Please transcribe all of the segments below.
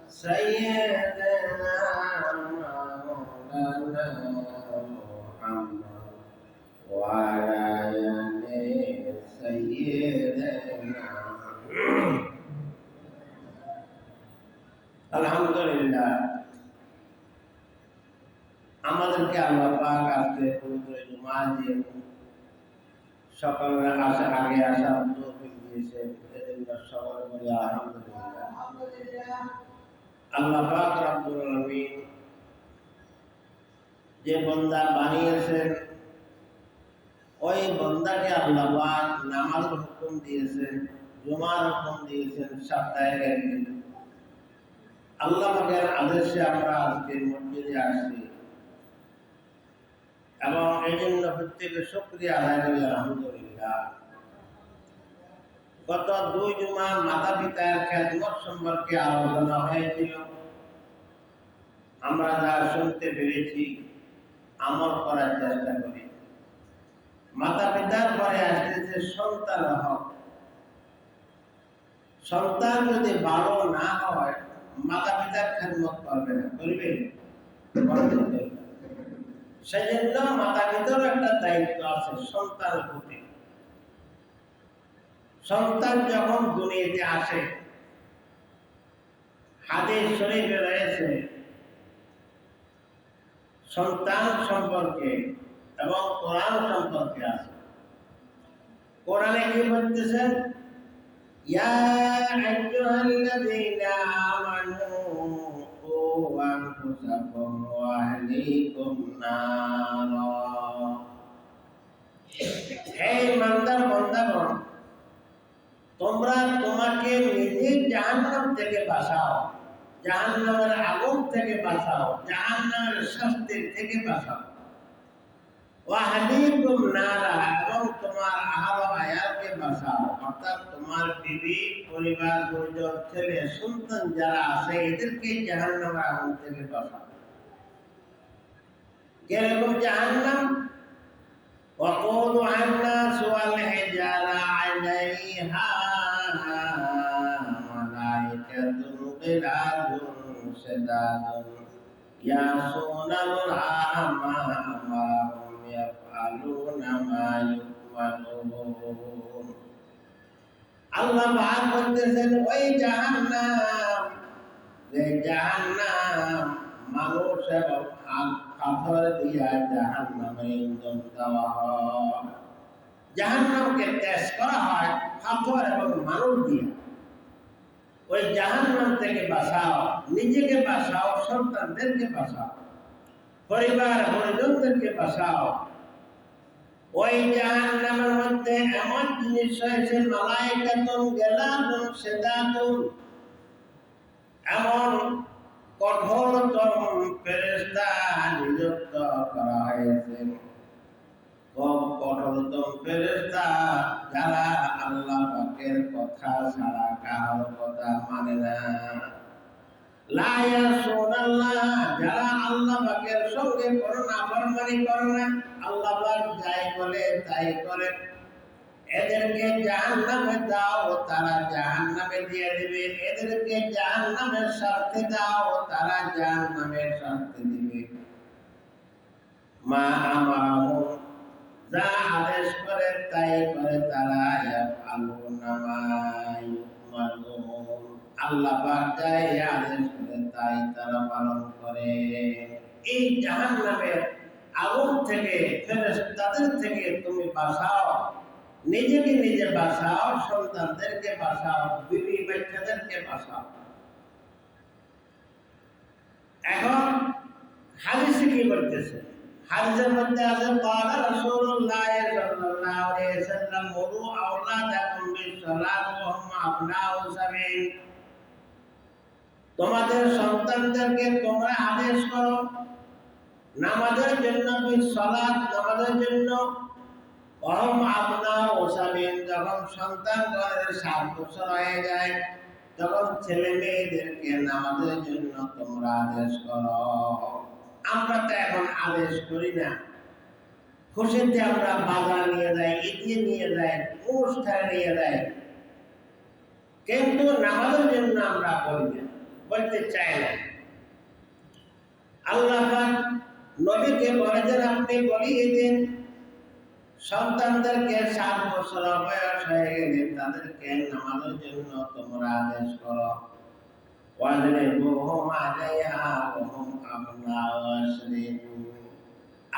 سيدنا مولانا محمد وعلى آل سيدنا আলহামদুলিল্লাহ আমাদেরকে আল্লাহ পাক আজকে পবিত্র জুমা দিয়ে সকালের আগে আসার তৌফিক দিয়েছেন। এজন্য সকলে বলি আলহামদুলিল্লাহ। আল্লাহ পাক রব্বুল আলামিন যে বান্দা বানিয়েছেন ওই বান্দাকে আল্লাহ পাক নামাজের হুকুম দিয়েছেন, জুমার হুকুম দিয়েছেন সপ্তাহে একদিন। আল্লাহ পাকের আদেশে আমরা আজকে মসজিদে আসছি এবং এই জন্য প্রত্যেকে শুকরিয়া আদায় করি আলহামদুলিল্লাহ। গত 2 জুমা মাতা পিতার খেদমত সম্পর্কে আলোচনা হয়েছিল। আমরা যা শুনতে পেরেছি আমল করার চেষ্টা করি। মাতা পিতার পরে আসতেছে সন্তান হক। সন্তান যদি ভালো না হয় মাতা পিতার খেদমত করবে না, করবে সেজন্য মাতা পিতার একটা দায়িত্ব আছে সন্তান প্রতি। সন্তান যখন দুনিয়াতে আসে হাদিস শরীফে রয়েছে সন্তান সম্পর্কে এবং কোরআন সম্পর্কে আছে। কোরআনে কি বলতেছেন? ইয়া আইয়ুহাল্লাযীনা আমানু কু আনফুসাকুম ওয়া আহলিকুম নারা। হে ইমানদার বান্দাগণ, তোমরা তোমাকে নিজে জাহান্নাম থেকে বাঁচাও, জাহান্নামের আগুন থেকে বাঁচাও, জাহান্নামের শাস্তি থেকে বাঁচাও। ওয়া আহলিকুম নারা, এবং তোমার আহল আয়ালকে বাঁচাও, অর্থাৎ তোমার বিবি, পরিবার, পরিজন, ছেলে সন্তান যারা আছে এদেরকে জাহান্নামের আগুন থেকে বাঁচাও। কিরকম জাহান্নাম? وقودها الناس والحجارة عليها ملائكة غلاظ شداد يعصون الله ما أمرهم يفعلون ما يؤمرون। আল্লাহ পাক বলতেছেন ওই জাহান্নাম, যে জাহান্নাম মানুষ এবং পাথর দিয়া জাহান্নামে ইন্ধন দেওয়া হয়। জাহান্নামকে তেজ করা হয় পাথর এবং মানুষ দিয়ে। ওই জাহান্নাম থেকে বাঁচাও, নিজেকে বাঁচাও, সন্তানদেরকে বাঁচাও, পরিবার পরিজনদেরকে বাঁচাও। ওই জাহান্নামের মধ্যে এমন জিনিস রয়েছে মালায়েকাতুন গিলাযুন শিদাদুন, এমন কঠোরতম ফেরেশতা নিযুক্ত করা হয়েছে। খুব কঠোরতম ফেরেশতা যারা আল্লাহ পাকের কথা ছাড়া কারো কথা মানে না। লা ইয়াসুনাল্লাহ, যারা আল্লাহ পাকের সঙ্গে কোনো নাফরমানি করে না, আল্লাহ পাক যাই বলে তাই করে। এদেরকে জাহান্নামে দাও, তারা জাহান্নামে দিয়ে দিবে। এদেরকে জাহান্নামের শাস্তি দাও, তারা জাহান্নামের শাস্তি দিবে। মা আমারহুম, যা আদেশ করে তাই করে তারা। ইয়াফআলুনা মা ইউমারুন, আল্লাহ পাক যাই আদেশ করে তাই তারা পালন করে। এই জাহান্নামের আগুন থেকে, ফেরেশতাদের থেকে তুমি বাঁচাও, নিজেকে নিজে বাঁচাও, সন্তানদেরকে বাঁচাও, বিবি বাচ্চাদেরকে বাঁচাও। এখন হাদিসে কি বলতেছে? হাদিসের মধ্যে আছে ক্বালা রাসূলুল্লাহ সাল্লাল্লাহু আলাইহি ওয়াসাল্লাম মুরু আওলাদাকুম বিস-সালাত ওয়া হুম আবনাউ সাবিল। তোমাদের সন্তানদেরকে তোমরা আদেশ করো নামাজের জন্য, বিস-সালাত নামাজের জন্য, ওয়া হুম আবনাউ সাবিল, যখন সন্তান 7 বছর হয়ে যায় তখন ছেলে মেয়েদেরকে নামাজের জন্য তোমরা আদেশ করো। আমরা তো এখন আদেশ করি না। খুশিতে আমরা বাজার নিয়ে যাই, ঈদে নিয়ে যাই, অনুষ্ঠানে নিয়ে যাই, কিন্তু নামাজের জন্য আমরা বলি না, বলতে চাই না। আল্লাহ পাক নবীকে বলেছেন, আপনি বলিয়ে দিন সন্তানদেরকে 7 বছর বয়স হয়ে গেলে তাদেরকে নামাজের জন্য তোমরা আদেশ করো। ওয়াজরিবুহুম আলাইহা ওয়া হুম আবনাউ আশরিন।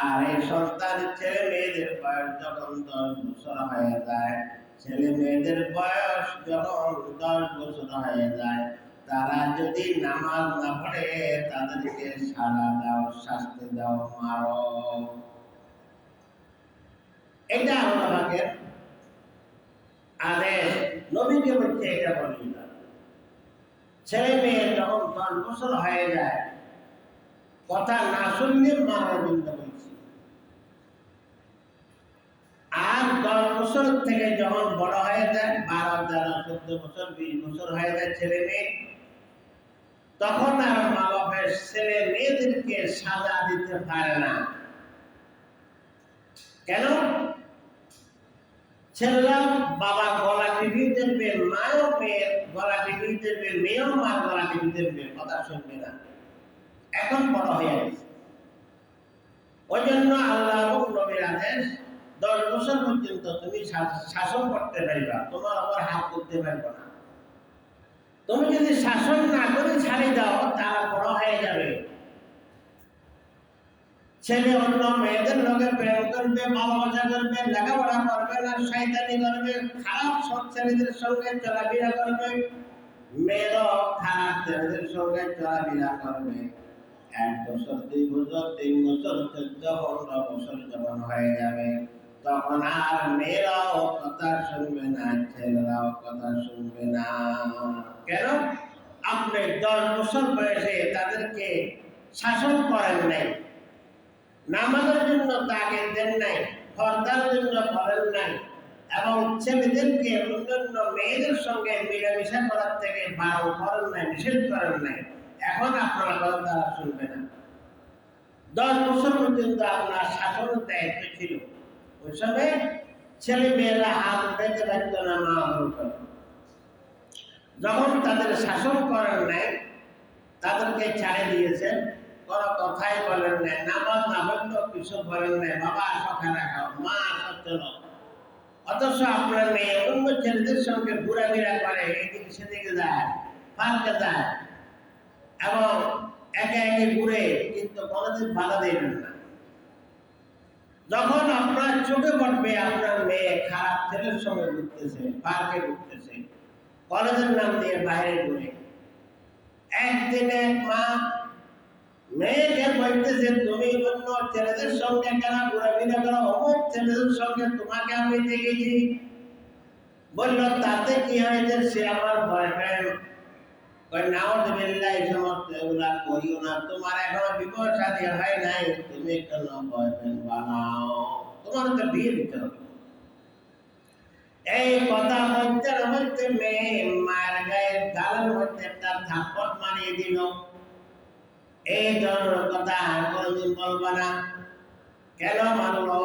আর এই সন্তান ছেলে মেয়েদের বয়স যখন 10 বছর হয়ে যায়, ছেলে মেয়েদের বয়স যখন 10 বছর হয়ে যায়, তারা যদি নামাজ না পড়ে তাদেরকে সাজা দাও, শাস্তি দাও, মারো। এটা আল্লাহ পাকের আদেশ। নবীকে বলছে এটা বলি না। ছেলে মেয়ে যখন 10 বছর হয়ে যায়, কথা না শুনলে মারার জন্য বলছি। আর 10 বছর থেকে যখন বড় হয়ে যায়, 12, 13, 14 বছর, 20 বছর হয়ে যায় ছেলে মেয়ে, তখন আর মা বাপের ছেলে মেয়েদেরকে সাজা দিতে পারে না। কেন? ছেলেরা বাবা গলা টিপি দেখবে, মাও মেয়ের গলা টিপি দেখবে, মেয়েও মার গলা টিপি দেখবে, কথা শুনবে না। এখন বড় হয়ে গেছে। ওই জন্য আল্লাহ এবং নবীর আদেশ, 10 বছর পর্যন্ত তুমি শাসন করতে পারবা, তোমার আবার হাত তুলতে পারবে না। তুমি যদি শাসন না করে ছাড়ি দাও, তারা বড় হয়ে যাবে। ছেলে অন্য মেয়েদের লোকে প্রেম করবে, ভালোবাসা করবে, লেখাপড়া করবে না, শয়তানি করবে, খারাপ সব ছেলেদের সঙ্গে চলাফেরা করবে, মেয়েরাও খারাপ ছেলেদের সঙ্গে চলাফেরা করবে। 1 বছর, 2 বছর, 3 বছর, 14, 15 বছর যখন হয়ে যাবে, তখন আর মেয়েরাও কথা শুনবে না, ছেলেরাও কথা শুনবে না। কেন? আপনি 10 বছর বয়সে তাদেরকে শাসন করেন নাই, নামাজের জন্য তাকে দেন নাই, পর্দার জন্য করেন নাই, এবং ছেলেদেরকে অন্যান্য মেয়েদের সঙ্গে মিলামিশা করার থেকে বারণ করেন নাই, নিষেধ করেন নাই। এখন আপনার কথা তারা শুনবে না। 10 বছর পর্যন্ত আপনার শাসনের দায়িত্ব ছিল। ওই সময় ছেলে মেয়েরা হাত উঠাইতে পারত না, মা বাবা। যখন তাদের শাসন করেন নাই, তাদেরকে ছাড়ে দিয়েছেন, কোনো কথাই বলেন নাই, নামাজ না হইলেও কিছু বলেন নাই, বাবা আসো খানা খাও, মা আসো চলো। অথচ আপনার মেয়ে অন্য ছেলেদের সঙ্গে ঘোরাফেরা করে, এদিকে সেদিকে যায়, পার্কে যায়, এবং একে একে ঘুরে, কিন্তু কোনোদিন বাধা দেবেন না। যখন আপনার চোখে পড়বে আপনার মেয়ে খারাপ ছেলের সঙ্গে ঘুরতেছে, পার্কে ঘুরতেছে, কলেজের নাম দিয়ে বাইরে ঘুরে, একদিন এক মা মেয়েকে বলতেছে, তুমি অন্য ছেলেদের সঙ্গে কেন ঘোরাফেরা করো? অমুক ছেলেদের সঙ্গে তোমাকে আমি দেখেছি। বলল, তাতে কি হয়েছে? সে আমার বয়ফ্রেন্ড। নাউযুবিল্লাহ, এই সমস্ত এগুলা করিও না, তোমার এখনো বিবাহ শাদী হয় নাই, তুমি কেন বয়ফ্রেন্ড বানাও? তোমার তো বিয়ে দিতে হবে। এই কথা বলতে বলতে মেয়ে মায়ের গায়ের গালের মধ্যে একটা থাপ্পড় মারিয়ে দিল। এই ধরনের কথা আর কোনোদিন বলবা না। কেন মানলো?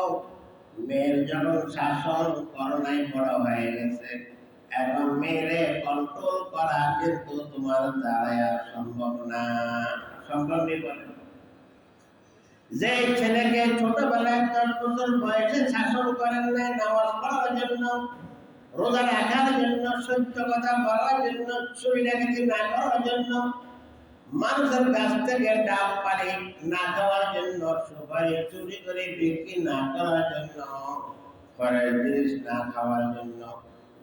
মেয়ের যখন শাসন করোনায় বড় হয়ে গেছে, এখন মেয়েরে কন্ট্রোল করা কিন্তু তোমার দ্বারা সম্ভব না। সম্ভব নেই। যে ছেলেকে ছোটবেলায় 10 বছর বয়সে শাসন করেন নাই, নামাজ পড়ার জন্য, রোজা রাখার জন্য, সত্য কথা বলার জন্য, চুরি ডাকাতি না করার জন্য, মানুষের কাছ থেকে ডাব পানি না খাওয়ার জন্য, সুপারি চুরি করে বিক্রি না করার জন্য, ঘরের জিনিস না খাওয়ার জন্য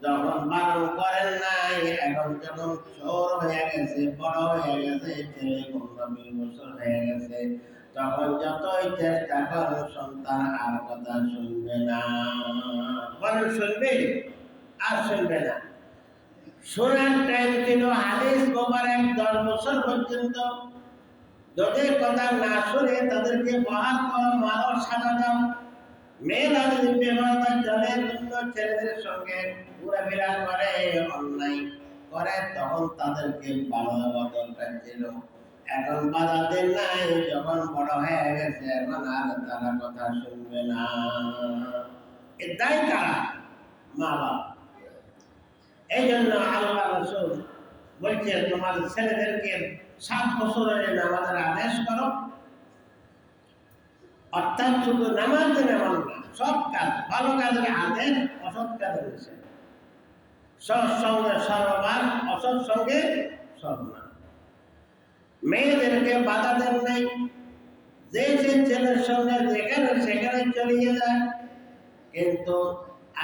যখন বারণ করেন নাই, এখন যখন চোর হয়ে গেছে, বড় হয়ে গেছে, ছেলে 15-20 বছর হয়ে গেছে, তখন যতই চেষ্টা করো সন্তান আর কথা শুনবে না। বলেন শুনবে? আর শুনবে না। শোনার টাইম ছিল হাদিস মোবারক 10 বছর পর্যন্ত। যদি কথা না শুনে তাদেরকে বহাল করো, মারো, সাজা দাও। মেয়েরা যদি বেমানতা চলে, অন্য ছেলেদের সঙ্গে ঘোরাফেরা করে, অন্যায় করে, তখন তাদেরকে ভালো দেওয়া দরকার ছিল। এখন বাধা দেন নাই, যখন বড় হয়ে গেছে, এখন আর তারা কথা শুনবে না। এটাই কারা? মা বাবা। এই জন্য আল্লাহ রাসূল বলছে তোমার ছেলেদেরকে 7 বছরের নামাজের আদেশ করো, অর্থাৎ শুধু নামাজের নাম না, সব কাজ, ভালো কাজের আদেশ, অসৎ কাজের নিষেধ। সৎ সঙ্গে সর্ববার, অসৎ সঙ্গে সর্বনাশ। মেয়েদেরকে বাধা দেন নাই, যে ছেলের সঙ্গে যেখানে সেখানে চলিয়ে যায়। কিন্তু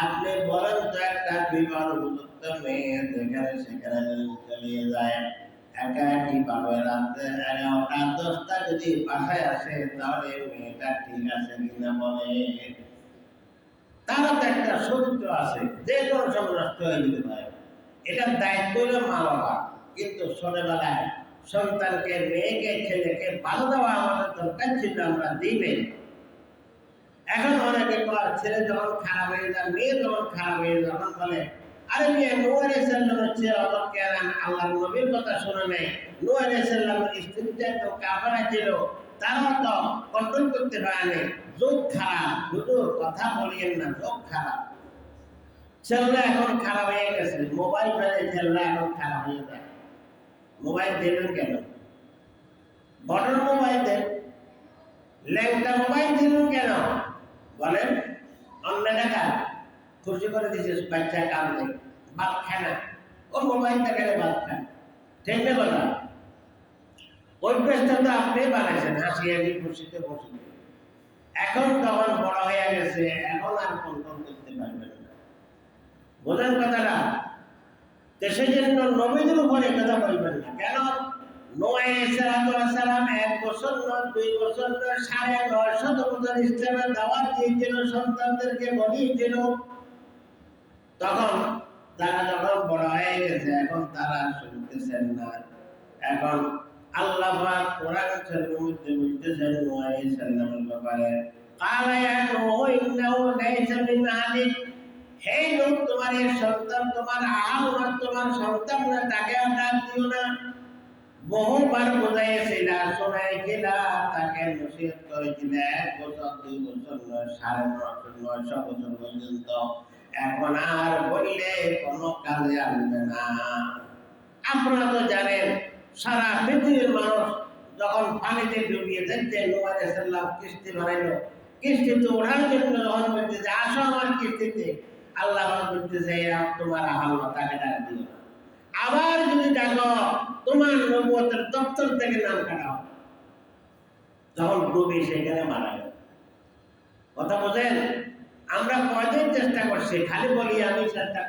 আপনি বলেন তো একটা বিবাহ উপযুক্ত মেয়ে যেখানে সেখানে চলিয়ে যায়, একাকি ভাবে রাত্রে 11টা 10টা যদি বাসায় আসে, তাহলে মেয়েটা ঠিক আছে কিনা বলে? তারও তো একটা চরিত্র আছে, যে কোনো সময় নষ্ট হয়ে যেতে পারে। এটার দায়িত্ব হলো মা বাবা। কিন্তু ছোটবেলায় সন্তানকে, মেয়েকে, ছেলেকে ভালো দেওয়া আমাদের দরকার ছিল, আমরা দিই। এখন অনেকে কয় ছেলে যখন খারাপ হয়ে যায়, মেয়ে যখন খারাপ হয়ে যায়, তখন বলে আরে মেয়ে নূহ আলাইহিস সালাম হচ্ছে অত কেরান, আল্লাহর নবীর কথা শুনে নেই। নূহ আলাইহিস সালামের স্ত্রীটা তো কাফেরা ছিল, তারাও তো কন্ট্রোল করতে পারেনি। যুগ খারাপ, হুজুর কথা বলিয়েন না, যুগ খারাপ। ছেলেরা এখন খারাপ হয়ে গেছে, মোবাইল ফেলে ছেলেরা এখন খারাপ হয়ে যায়। মোবাইল দেবেন কেন? বটন মোবাইল দেন, ল্যাংটা মোবাইল দিলেন কেন বলেন? অন্য টাকা খুশি করে দিয়েছিস, বাচ্চা কাঁদে, ভাত খায় না, ও মোবাইল দেখালে ভাত খায়। ঠিক না কথা? ওই পেশটা তো আপনি বানাইছেন, হাসি হাসি খুশিতে খুশিতে। এখন তখন বড় হয়ে গেছে, এখন আর কন্ট্রোল করতে পারবেন না। বোঝেন কথাটা? দেশের জন্য নবীদের উপরে কথা বলবেন না। কেন? নূহ আলাইহিস সালাম 1 বছর নয়, 2 বছর নয়, 950 বছর ইসলামের দাওয়াত দিয়েছিল, সন্তানদেরকে বলিয়েছিল। তখন তারা যখন বড় হয়ে গেছে, এখন তারা শুনতেছেন না। এখন আল্লাহ পাক কোরআন শরীফের মধ্যে বলতেছেন নূহ আলাইহিস সালামের ব্যাপারে, ক্বালা ইয়া নূহ ইন্নাহু লাইসা মিন আহলিক, হে নূহ তোমার এই সন্তান তোমার আহাল না, তোমার সন্তান না, তাকে ডাক দিও না। বহুবার বোঝাইছিল, শোনাইছিল, তাকে নসিহত করেছিল 1 বছর 2 বছর নয়, 950 বছর পর্যন্ত। এখন আর বললে কোনো কাজে আসবে না। আপনারা তো জানেন, সারা পৃথিবীর মানুষ যখন পানিতে ডুবিয়ে দেখছে, নূহ আলাইহিস সালাম কিস্তি বানাইলো, কিস্তিতে ওঠার জন্য যখন বলতেছে আসো আমার কিস্তিতে, আল্লাহ বলতেছে তোমার আহাল না, তাকে ডাক দিও না। আবার যদি দেখো তোমার নবুয়তের দপ্তর থেকে নাম কাটাও, যখন ডুবে সেখানে মারা গেল। কথা বোঝেন? আমরা কয়দিন চেষ্টা করছি, খালি বলি আমি চেষ্টা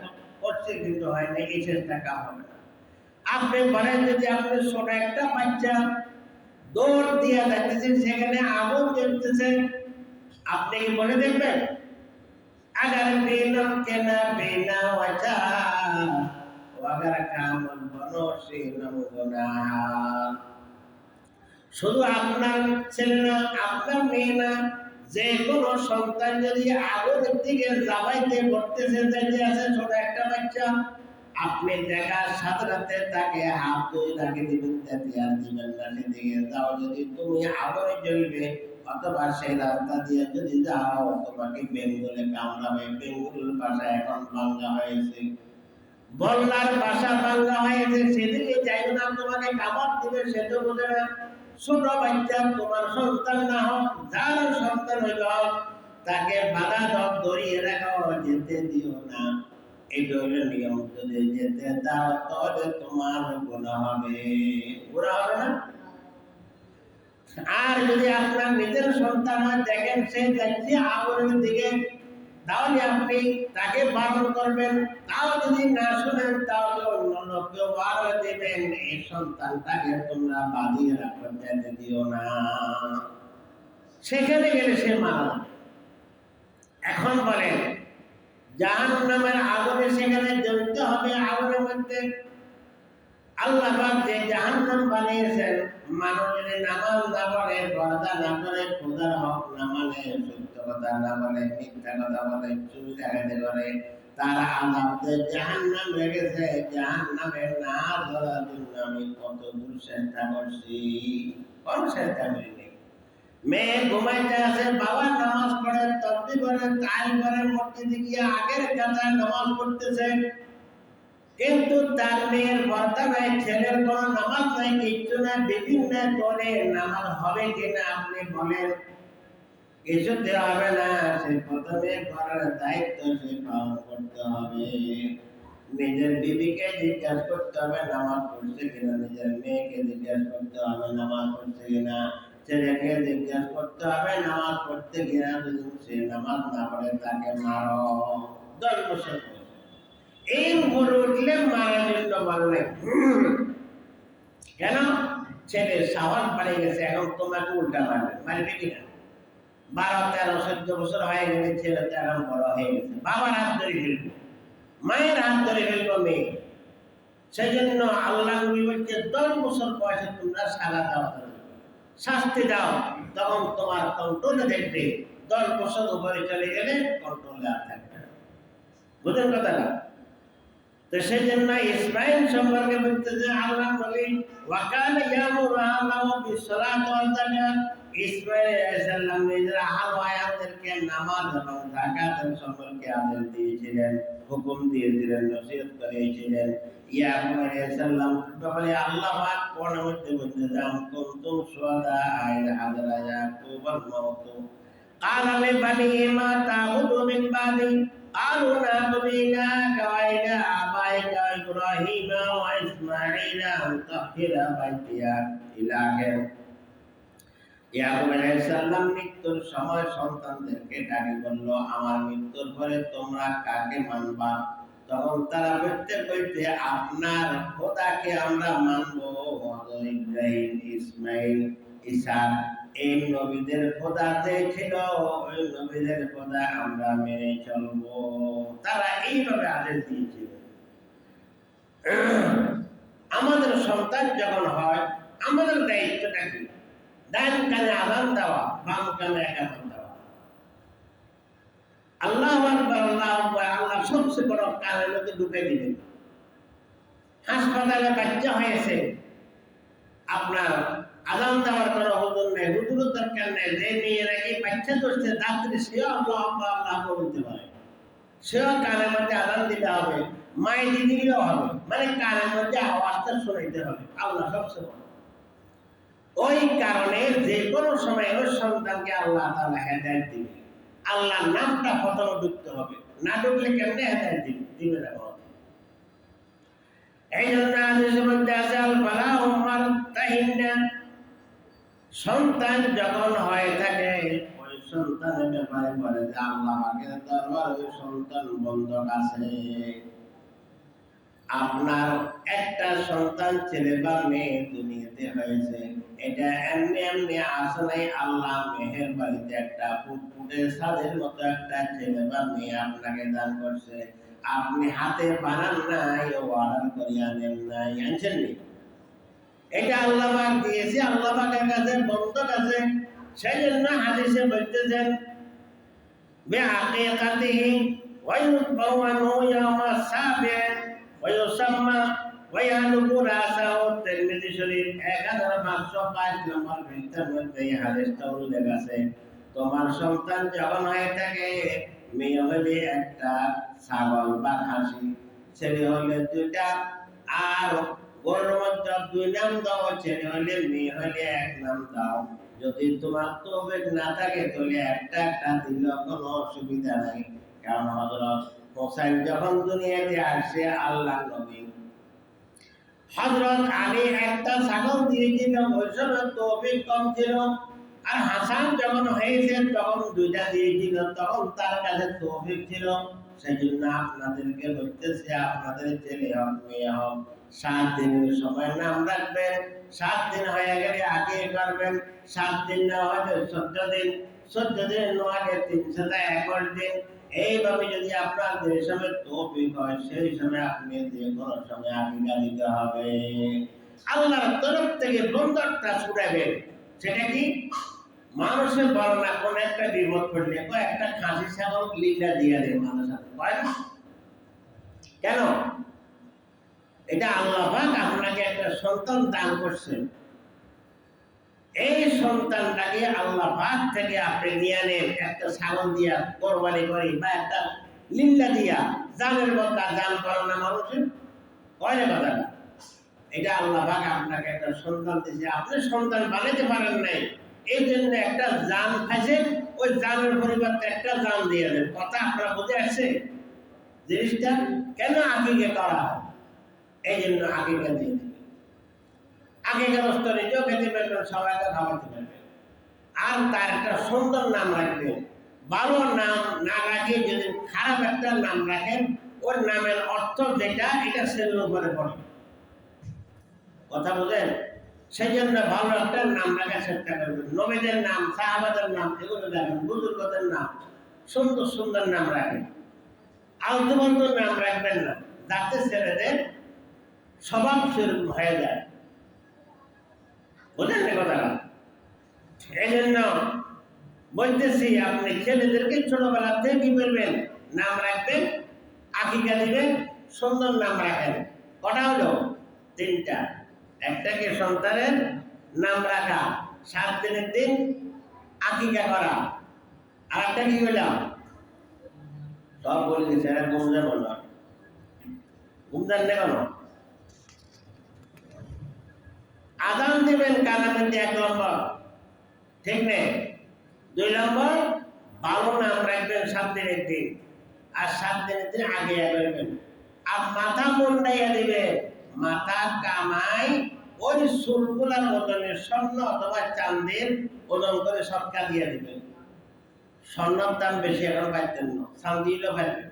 করছি, কিন্তু হয় না, এই চেষ্টা কাজ হবে না। আপনি বলেন যদি আপনি ছোট একটা বাচ্চা দৌড় দিয়ে যাচ্ছেন, সেখানে আগুন জ্বলতেছে, আপনি কি বলে দেখবেন? আগার বিনা কেনা বিনা ওয়াজা ওয়াগার কামল বনসি নমুনা। শুধু আপনার ছেলে না, আপনার মেয়ে না, যে কোনো সন্তান যদি আগুনের দিকে যাবাইতে করতেছে, যাইতে আছে ছোট একটা বাচ্চা, আপনি দেখার সাথে সাথে তাকে হাত ধরে তাকে দিবেন, আর দিবেন না সেদিকে যাও। যদি তুমি আগুনে জ্বলবে, অথবা সেই রাস্তা দিয়ে যদি যাও, তোমাকে বেঙ্গলে কামড়াবে। বেঙ্গলের বাসা এখন বাংলা হয়েছে, বল্লার বাসা বাংলা হয়েছে, সেদিকে যাইবে না, তোমাকে কামড় দিবে, সে তো বোঝে না। ছোট বাচ্চা তোমার সন্তান না হোক, যার সন্তান হইল, তাকে বাধা দাও, ধরিয়ে রাখো, যেতে দিও না। এটা হলো নিয়ম। যদি যেতে দাও তাহলে তোমার গুনাহ হবে, গুনাহ হবে না? আর যদি আপনার নিজের সন্তান হয়, দেখেন সে যাচ্ছে আগুনের দিকে, তাহলে আপনি তাকে বারণ করবেন। তাও যদি না শুনেন, তাহলে অন্য লোককে বারণ দেবেন, এই সন্তানটাকে তোমরা বাঁধিয়ে রাখো, যেতে দিও না। সেখানে গেলে সে মারা যাবে। এখন বলেন, জাহান্নামের আগুনে সেখানে জ্বলতে হবে, আগুনের মধ্যে। আল্লাহ পাক যে জাহান্নাম বানিয়েছেন, মানুষ যদি নামাজ না পড়ে, পর্দা না করে, খোদার হক না মানে, সত্য কথা না বলে, মিথ্যা কথা বলে, চুরি ডাকাতি করে, তার আযাবকে জাহান্নাম রেখেছে। জাহান্নামে না ধরার জন্য আমি কত দূর চেষ্টা করছি, কোন চেষ্টা করিনি। মেয়ে ঘুমাইতে আছে, বাবা নামাজ পড়ে, তসবিহ পড়ে, তাই পড়ে, মসজিদে গিয়ে আগের কাতায় নামাজ পড়তেছে। কিন্তু তার মেয়ের পর্দা নাই, ছেলের কোনো নামাজ নাই, কিচ্ছু না, বিভিন্ন তোলে নামাজ হবে কিনা আপনি বলেন? কিছুতে হবে না। সে প্রথমে ঘরের দায়িত্ব সে পালন করতে হবে। নিজের বিবিকে জিজ্ঞাসা করতে হবে নামাজ পড়ছে কিনা, নিজের মেয়েকে জিজ্ঞাসা করতে হবে নামাজ পড়ছে কিনা, ছেলেকে জিজ্ঞাসা করতে হবে নামাজ পড়তে কিনা। যদি সে নামাজ না পড়ে তাকে মারো। 10 বছর এই উপরে উঠলে মারার জন্য বললে কেন? ছেলে সাহস বাড়ে গেছে, এখন তোমাকে উল্টা মারবে, মারবে কিনা? 12, 13, 14 বছর হয়ে গেলে ছেলে তো এখন বড় হয়ে গেছে, বাবার হাত ধরে ফেলবে, মায়ের হাত ধরে ফেলবো মেয়ে। সেই জন্য আল্লাহ নবী বলছে 10 বছর বয়সে তোমরা সাজা দাও, শাস্তি দাও, তখন তোমার কন্ট্রোলে দেখবে। 10 বছর উপরে চলে গেলে কন্ট্রোলে আর থাকবে না। বুঝলেন কথাটা? তো সেই জন্য ইসমাইল সম্পর্কে বলতেছে আল্লাহ নবী ওয়াকানা ইয়ামুরু আহলাহু বিসসালাতি ওয়াজ যাকাত। ইসমাইল আলাইহিস সালাম নিজের আহল ওয়ায়াতদেরকে নামাজ এবং যাকাতের সম্পর্কে আদেশ দিয়েছিলেন, হুকুম দিয়েছিলেন, নসিহত করেছিলেন। ইয়াকুব আলাইহিস সালাম বলে আল্লাহ পাক কোরআনের মধ্যে বলতেছে আম কুনতুম শুহাদা ইয হাদারা ইয়াকুবাল মাউত قال لبنيه ما تعبدون من بعدي قالوا نعبد إلهك وإله آبائك إبراهيم وإسماعيل أن طهر بيتي إلهك। ইয়াকুব আলাইহিস সালাম মৃত্যুর সময় সন্তানদেরকে ডাকে বলল আমার মৃত্যুর পরে তোমরা কাকে মানবা? তখন তারা বলতে বলতে আপনার খোদাকে আমরা মানবো, ইব্রাহিম, ইসমাইল, ঈসা, এই নবীদের খোদা যে ছিল ওই নবীদের খোদা আমরা মেনে চলবো। তারা এইভাবে আদেশ দিয়েছিল। আমাদের সন্তান যখন হয় আমাদের দায়িত্বটা কি? ডান কানে আযান দেওয়া, বাম কানে একামত দেওয়া। আল্লাহু আকবার, আল্লাহু আকবার, আল্লাহ সবচেয়ে বড় কানের মধ্যে ঢুকে দিবেন। হাসপাতালে বাচ্চা হয়েছে, আপনার আযান দেওয়ার কোনো হুজুর নেই, হুজুরের দরকার নেই। যে মেয়ে নাকি বাচ্চা ধরছে রাত্রে সেও আল্লাহু আকবার আল্লাহু আকবার বলতে পারে, সেও কানের মধ্যে আযান দিতে হবে, মাইকে দিলেও হবে, মানে কানের মধ্যে আওয়াজটা শোনাইতে হবে। আল্লাহ সবচেয়ে বড়। ওই কারণে যে কোনো সময় ওই সন্তানকে আল্লাহ তাআলা হেদায়েত দিবে। আল্লাহর নামটা প্রথমে ঢুকতে হবে, না ঢুকলে কেমনে হেদায়েত দিবে না? এই জন্য হাদিসের মধ্যে আছে আল বালাউ মারতাহিনা, সন্তান যখন হয়ে থাকে ওই সন্তানের ব্যাপারে বলে যে আল্লাহ পাকের দরবার ওই সন্তান বন্ধক আছে। আপনার একটা সন্তান ছেলে বা মেয়ে দুনিয়াতে হয়েছে, এটা এমনি এমনি আসে নাই। আল্লাহ মেহেরবাড়িতে একটা ফুটফুটের ছাদের মতো একটা ছেলে বা মেয়ে আপনাকে দান করছে। আপনি হাতে বানান নাই, অর্ডার করে আনেন নাই, আনছেন নি? এটা আল্লাহ পাক দিয়েছে, আল্লাহ পাকের কাছে বন্ধক আছে। সেই জন্য হাদিসে বলতেছেন বিআকিকাতিহি ওয়া ইউতবাউ আনহু ইয়াওমা সাবিআ ওয়া ইউসাম্মা ওয়া ইয়ালুকু রাসাহু। তিরমিজি শরীফ 1505 নম্বর গ্রন্থের মধ্যে এই হাদিসটা উল্লেখ আছে। তোমার সন্তান যখন হয়ে থাকে, মেয়ে হলে একটা ছাগল বা খাসি, ছেলে হলে 2টা, আর গরুর মধ্যে 2 নাম দাও, ছেলে হলে মেয়ে হলে 1 নাম দাও। যদি তোমার তৌফিক না থাকে তাহলে একটা একটা দিলেও কোনো অসুবিধা নাই। কারণ হযরত হোসেন যখন দুনিয়াতে আসে, আল্লাহ নবী হযরত আলী একটা ছাগল দিয়েছিল, ওই সময় তৌফিক কম ছিল। আর হাসান যখন হয়েছে তখন 2টা দিয়েছিল, তখন তার কাছে তৌফিক ছিল। সেই জন্য আপনাদেরকে বলতেছি, আপনাদের ছেলে হোক মেয়ে হোক, 7 দিনের সময় নাম রাখবেন। 7 দিন হয়ে গেলে আগে করবেন, 7 দিন না হলে 14 দিন, 14 দিন না হলে 321 দিন। এইভাবে যদি আপনাদের সময় তৌফিক হয়, সেই সময় আপনি যে কোনো সময় আকিকা দিতে হবে। আল্লাহর তরফ থেকে বন্ধকটা ছুটাবেন। সেটা কি? মানুষের বড় না, কোন একটা বিপদ পড়লে একটা খাসি ছাগল লিঙ্গা দিয়ে দেয় মানুষ হাতে, হয় না? কেন? এটা আল্লাহ পাক আপনাকে একটা সন্তান দান করছেন। এই সন্তানটাকে আল্লাহ পাক থেকে আপনি নিয়ে নেন, একটা ছাগল দিয়া কোরবানি করি বা একটা লিঙ্গা দিয়া, জানের বদলা দান করো না মানুষের। কয় না কথাটা? এটা আল্লাহ পাক আপনাকে একটা সন্তান দিয়েছে, আপনি সন্তান বানাইতে পারেন নাই, এই জন্য একটা জান খাইছেন, ওই জানের পরিবর্তে একটা জান দিয়ে দেন। কথা আপনারা বুঝে আসছে জিনিসটা? কেন আকিকা করা হয়? এই জন্য আকিকা দিয়ে দেবেন। আকিকা বস্তু নিজেও খেতে পারবেন, সবাইকে খাওয়াতে পারবেন, আর তার একটা সুন্দর নাম রাখবেন। ভালো নাম না রাখে যদি খারাপ একটা নাম রাখেন, ওর নামের অর্থ যেটা এটা ছেলের উপরে পড়ে। কথা বুঝেন? সেই জন্য ভালো একটা নাম রাখার চেষ্টা করবেন। নবীদের নাম, সাহাবাদের নাম এগুলো রাখেন, বুজুর্গদের নাম, সুন্দর সুন্দর নাম রাখেন। আলতু ফালতু নাম রাখবেন না, যাতে ছেলেদের স্বভাব সেরকম হয়ে যায়। বুঝেন না কথাটা? এই জন্য বলতেছি, আপনি ছেলেদেরকে ছোটবেলা থেকে কি করবেন? নাম রাখবেন, আকিকা দিবেন, সুন্দর নাম রাখেন। কটা হলো? 3টা। একটাকে সন্তানের নাম রাখা, 7 দিনের দিন আকিকা করা, আর একটা কি হইলাম সব বলে দিচ্ছে, এটা ঘুমতে বলল, ঘুমদান নেবেন। আদান দিবেন কানের মধ্যে 1 নম্বর, ঠিক নেই? 2 নম্বর, ভালো নাম রাখবেন 7 দিনের দিন, আর 7 দিনের দিন আগে করবেন। আর মাথা মুন্ডাইয়া দিবে, মাথা কামাই ওই চুলগুলার ওজনের স্বর্ণ অথবা চাঁদের ওজন করে সৎকা দিয়ে দিবেন। স্বর্ণের দাম বেশি এখন পাইতেন না, চাঁদিও পাইবেন।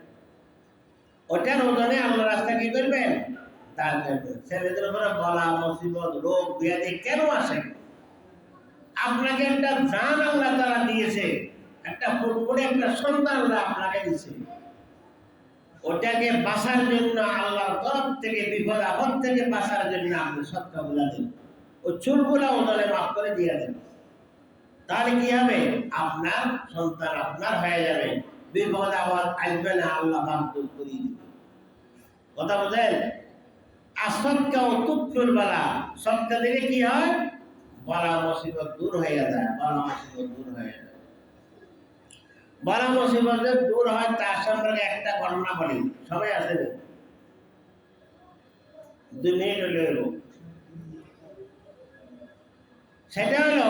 ওটার ওজনে আল্লাহ রাস্তা কি করবেন? দান করবেন। ছেলেদের উপরে বলা, মুসিবত, রোগ ব্যাধি কেন আসে? আপনাকে একটা জান আল্লাহ তারা দিয়েছে, একটা ফুটফুটে একটা সন্তান আল্লাহ আপনাকে দিয়েছে। ওটাকে বাঁচার জন্য, আল্লাহর তরফ থেকে বিপদ আপদ থেকে বাঁচার জন্য আপনি সৎকা বলে দেন, ওই চুলগুলা ওজনে মাফ করে দিয়ে দেন। তাহলে কি হবে? আপনার সন্তান আপনার হয়ে যাবে, বিপদ আপদ আসবে না, আল্লাহ পাক দূর করিয়ে দিবে। কথা বোঝেন? আর সৎকা ও তুচ্ছুর বেলা, সৎকা দিলে কি হয়? বলা মুসিবত দূর হয়ে যায়, বলা মুসিবত দূর হয়ে যায়। বলা মুসিবত দূর হয় তার সম্পর্কে একটা ঘটনা বলি, সবাই আছে 2 মিনিট হলো। সেটা হলো,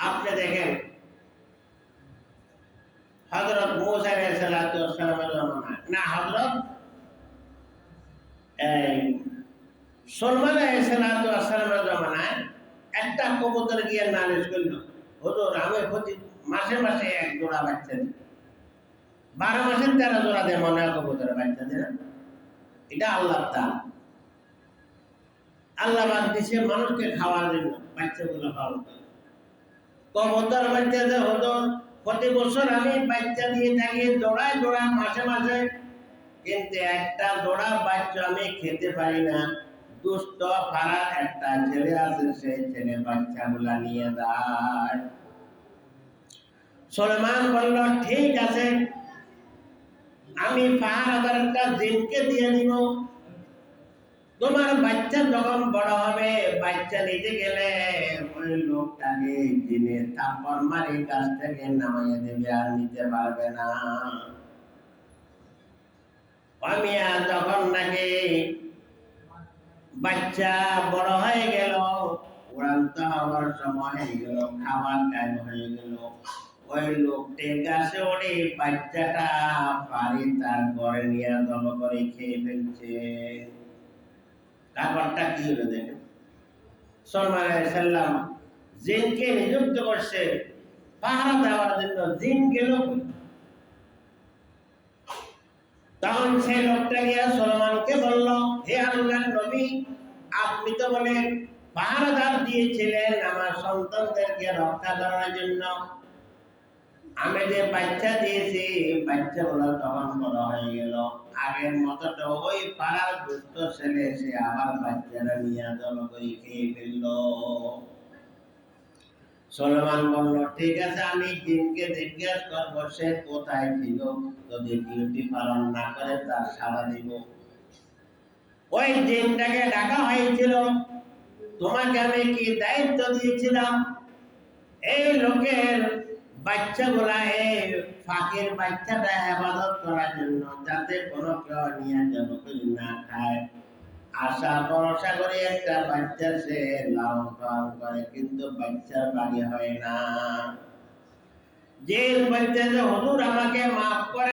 আপনি দেখেন হযরত মূসা আলাইহিস সালামের জমানায়, না হযরত সুলাইমান আলাইহিস সালামের জমানায় একটা কবুতর গিয়ে নালিশ করলো, হুজুর আমি প্রতি মাসে মাসে 1 জোড়া বাচ্চা দিই, 12 মাসে 13 জোড়া দেয় মনে হয় কবুতরের বাচ্চা দেয় না? এটা আল্লাহর দান। আল্লাহ বাদ দিছে মানুষকে খাওয়ার জন্য, বাচ্চাগুলো পালন করে। কবুতর বাচ্চা যে হুজুর প্রতি বছর আমি বাচ্চা দিয়ে থাকি জোড়ায় জোড়ায় মাসে মাসে, কিন্তু একটা জোড়া বাচ্চা আমি খেতে পারি না। দুষ্ট পাড়ার একটা ছেলে আছে, সেই ছেলে বাচ্চাগুলা নিয়ে যায়। সুলাইমান বলল, ঠিক আছে, আমি পাহাড় একটা জিনকে দিয়ে দিব, তোমার বাচ্চা যখন বড় হবে, বাচ্চা নিতে গেলে ওই লোকটাকে জিনে থাপ্পড় মারি গাছ থেকে নামাইয়া দেবে, আর নিতে পারবে না। আমি আর যখন নাকি বাচ্চা বড় হয়ে গেল, উড়ান্ত হওয়ার সময় হয়ে গেল, খাবার টাইম হয়ে গেল, ওই লোকটি গাছে ওড়ে বাচ্চাটা পারি তার ঘরে নিয়ে দম করে খেয়ে ফেলছে। ব্যাপারটা কি হলো দেখেন? সুলাইমান আলাইহিস সালাম জিনকে নিযুক্ত করছে পাহারা দেওয়ার জন্য, জিন গেল। তখন সেই লোকটা গিয়া সুলাইমানকে বলল, হে আল্লাহর নবী, আপনি তো বলে পাহারাদার দিয়েছিলেন আমার সন্তানদেরকে রক্ষা করার জন্য, আমি যে বাচ্চা দিয়েছি বাচ্চাগুলো তখন বড় হয়ে গেল, আগের মতো তো ওই পাড়ার দুষ্ট ছেলে এসে আবার বাচ্চারা নিয়ে দল করে খেয়ে ফেললো। সুলাইমান বলল, ঠিক আছে, আমি জিনকে জিজ্ঞাসা করবো সে কোথায় ছিল, যদি ডিউটি পালন না করে তার সাড়া দিব। ওই জিনটাকে ডাকা হয়েছিল, তোমাকে আমি কি দায়িত্ব দিয়েছিলাম? এই লোকের বাচ্চাগুলা এই ফাঁকের বাচ্চাটা হেফাজত করার জন্য যাতে কোনো কেউ নিয়ে যেন না খায় আশা ভরসা করে একটা বাচ্চা সে লালন পালন করে, কিন্তু বাচ্চার বাড়ি হয় না। যে বাচ্চা যে হুজুর আমাকে মাফ করে